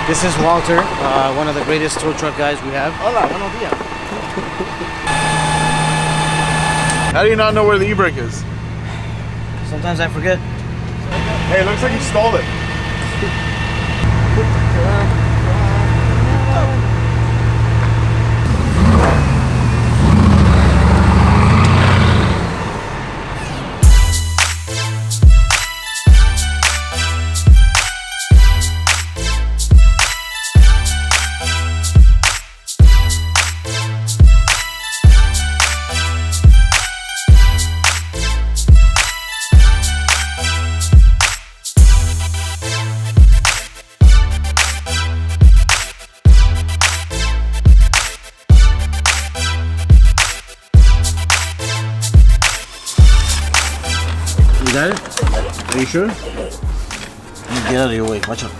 This is Walter, one of the greatest tow truck guys we have. Hola, buenos días. How do you not know where the e-brake is? Sometimes I forget. Hey, it looks like you stole it. You got it? Are you sure? You get out of your way. Watch out.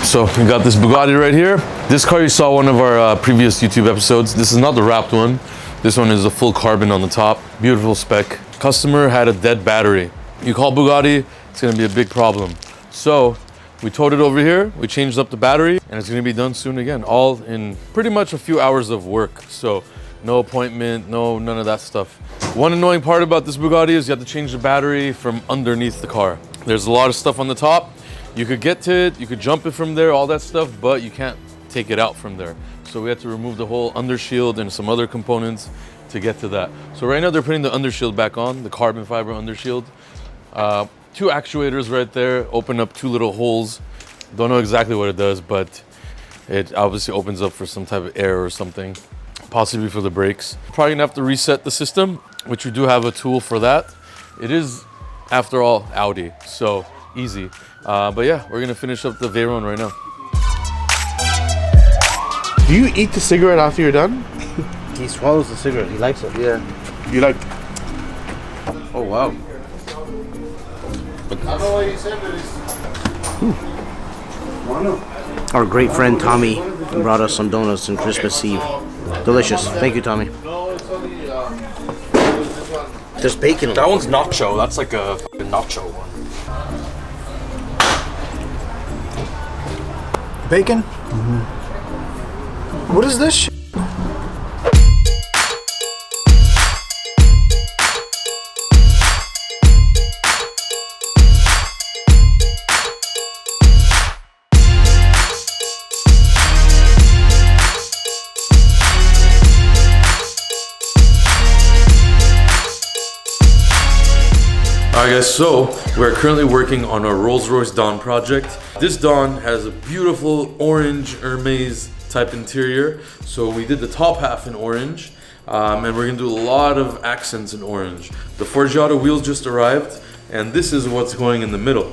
So we got this Bugatti right here. This car you saw one of our previous YouTube episodes. This is not the wrapped one. This one is a full carbon on the top. Beautiful spec. Customer had a dead battery. You call Bugatti, it's gonna be a big problem. So we towed it over here. We changed up the battery and it's gonna be done soon again. All in pretty much a few hours of work. So no appointment, none of that stuff. One annoying part about this Bugatti is you have to change the battery from underneath the car. There's a lot of stuff on the top. You could get to it, you could jump it from there, all that stuff, but you can't take it out from there. So we had to remove the whole undershield and some other components to get to that. So right now they're putting the undershield back on, the carbon fiber undershield. Two actuators right there, open up two little holes. Don't know exactly what it does, but it obviously opens up for some type of air or something, possibly for the brakes. Probably gonna have to reset the system, which we do have a tool for that. It is, after all, Audi, so easy. But yeah, we're gonna finish up the Veyron right now. Do you eat the cigarette after you're done? He swallows the cigarette. He likes it. Yeah. You like... Oh, wow. Our great friend Tommy brought us some donuts on Christmas Eve. Delicious. Thank you, Tommy. There's bacon on That one's nacho. That's like a fucking nacho one. Bacon? Mm-hmm. What is this shit? Alright guys, so we're currently working on a Rolls Royce Dawn project. This Dawn has a beautiful orange Hermes type interior. So we did the top half in orange, and we're gonna do a lot of accents in orange. The Forgiato wheels just arrived, and this is what's going in the middle.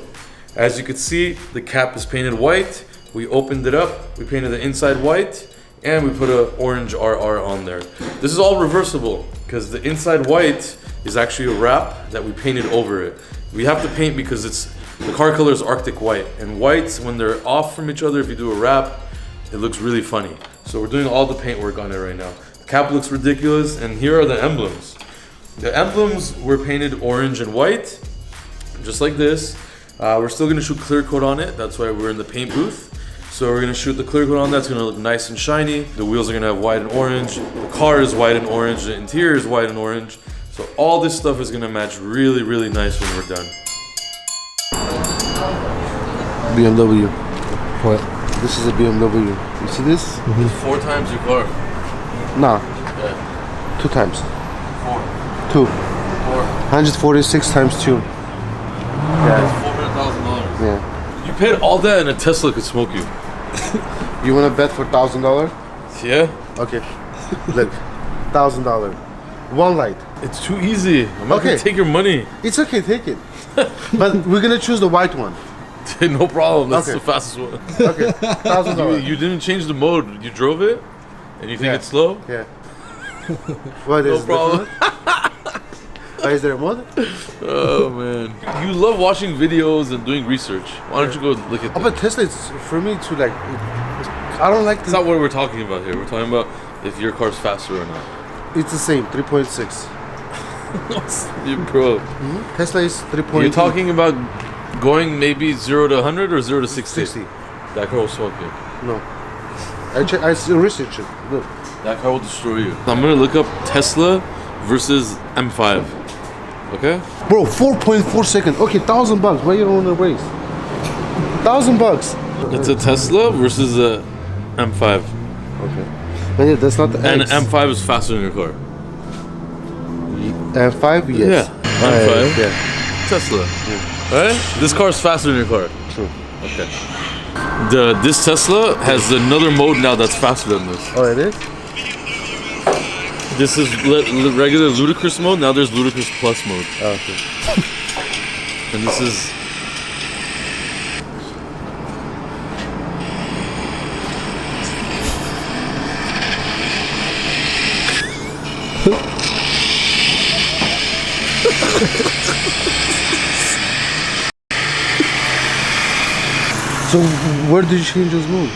As you can see, the cap is painted white. We opened it up, we painted the inside white, and we put an orange RR on there. This is all reversible, because the inside white is actually a wrap that we painted over it. We have to paint because the car color is Arctic white, and whites, when they're off from each other, if you do a wrap, it looks really funny. So we're doing all the paint work on it right now. The cap looks ridiculous, and here are the emblems. The emblems were painted orange and white, just like this. We're still gonna shoot clear coat on it, that's why we're in the paint booth. So we're gonna shoot the clear coat on that's gonna look nice and shiny. The wheels are gonna have white and orange. The car is white and orange, the interior is white and orange. So all this stuff is gonna match really, really nice when we're done. BMW. What? This is a BMW. You see this? Mm-hmm. 4 times your car. No. Yeah. 2 times. 4. 2. 146 times 2. Yeah. $400,000. Yeah. You paid all that and a Tesla could smoke you. You wanna bet for $1,000? Yeah? Okay. Look. $1,000. One light. It's too easy. I'm not gonna take your money. It's okay, take it. But we're gonna choose the white one. No problem. That's Okay. the fastest one. Okay. $1,000. You didn't change the mode. You drove it, and you think it's slow? Yeah. What No is problem. Is there a mod? Oh man, you love watching videos and doing research. Why don't you go look at Oh, that? but Tesla, it's for me to like. I don't like. That's not what we're talking about here. We're talking about if your car's faster or not. It's the same, 3.6. Bro, Tesla is 3.8. you're talking about going maybe 0 to 100 or 0 to 60? 60. That car will smoke you. No. I researched it. Look. That car will destroy you. I'm gonna look up Tesla versus M5. Okay? Bro, 4.4 seconds. Okay, $1,000. Why you don't want to race? $1,000. It's a Tesla versus a M5. Okay. But yeah, that's not the And X. M5 is faster than your car. M5, yes. Yeah. M5. Yeah. Tesla. Yeah. Right? This car is faster than your car. True. Okay. This Tesla has another mode now that's faster than this. Oh, it is? This is regular ludicrous mode. Now there's ludicrous plus mode. Oh, okay. And this is. So where did you change those modes?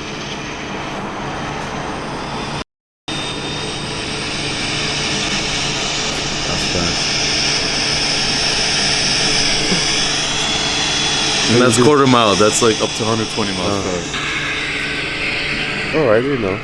And that's quarter mile. That's like up to 120 miles per hour. Alright, you know.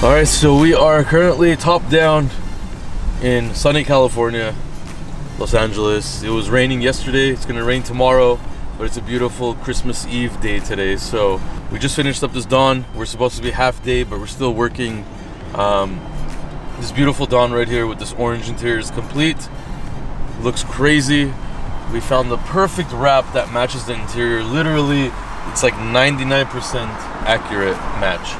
Alright, so we are currently top down in sunny California, Los Angeles. It was raining yesterday, it's gonna rain tomorrow, but it's a beautiful Christmas Eve day today. So we just finished up this dawn. We're supposed to be half day, but we're still working. This beautiful dawn right here with this orange interior is complete. Looks crazy. We found the perfect wrap that matches the interior. Literally, it's like 99% accurate match.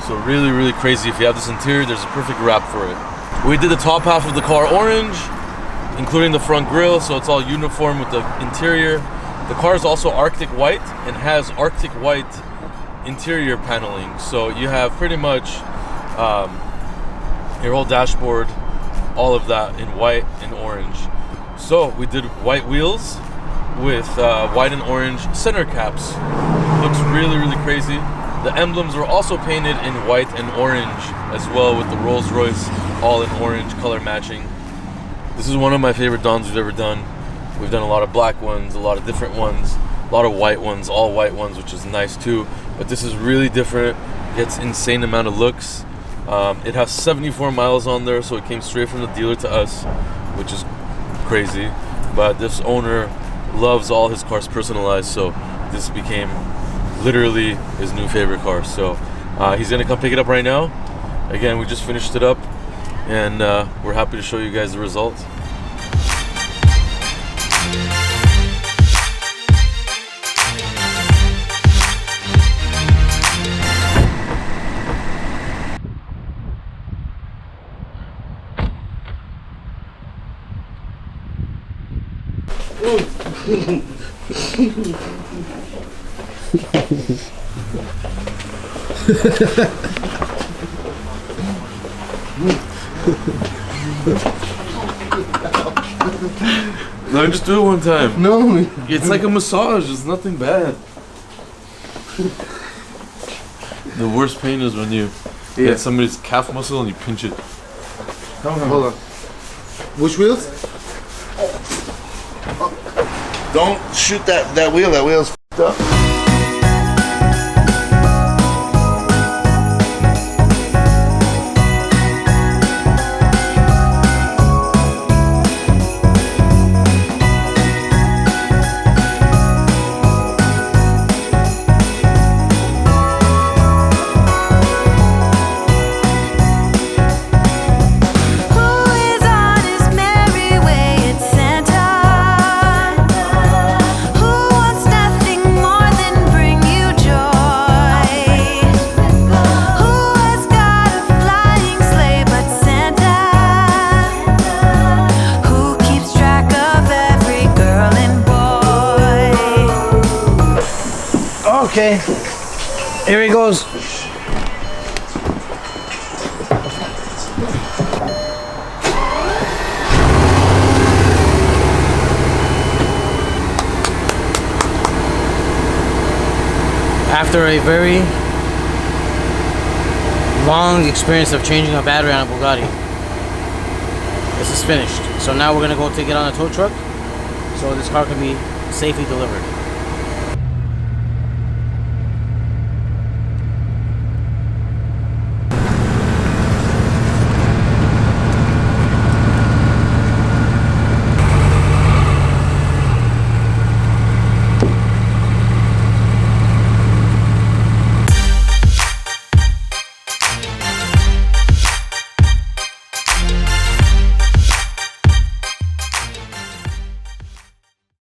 So really, really crazy. If you have this interior, there's a perfect wrap for it. We did the top half of the car orange, including the front grille, so it's all uniform with the interior. The car is also Arctic white and has Arctic white interior paneling. So you have pretty much your whole dashboard, all of that in white and orange. So we did white wheels with white and orange center caps. Looks really, really crazy. The emblems were also painted in white and orange as well, with the Rolls Royce all in orange color matching. This is one of my favorite dawns we've ever done. We've done a lot of black ones, a lot of different ones, a lot of white ones, all white ones, which is nice too. But this is really different. Gets insane amount of looks. It has 74 miles on there, so it came straight from the dealer to us, which is crazy. But this owner loves all his cars personalized, so this became literally his new favorite car. So he's gonna come pick it up right now. Again, we just finished it up, and we're happy to show you guys the result. No, just do it one time. No. It's like a massage. It's nothing bad. The worst pain is when you get somebody's calf muscle and you pinch it. Come on. Hold on. Which wheels? Don't shoot that wheel. That wheel's f***ed up. Okay, here he goes. After a very long experience of changing a battery on a Bugatti, this is finished. So now we're gonna go take it on a tow truck so this car can be safely delivered.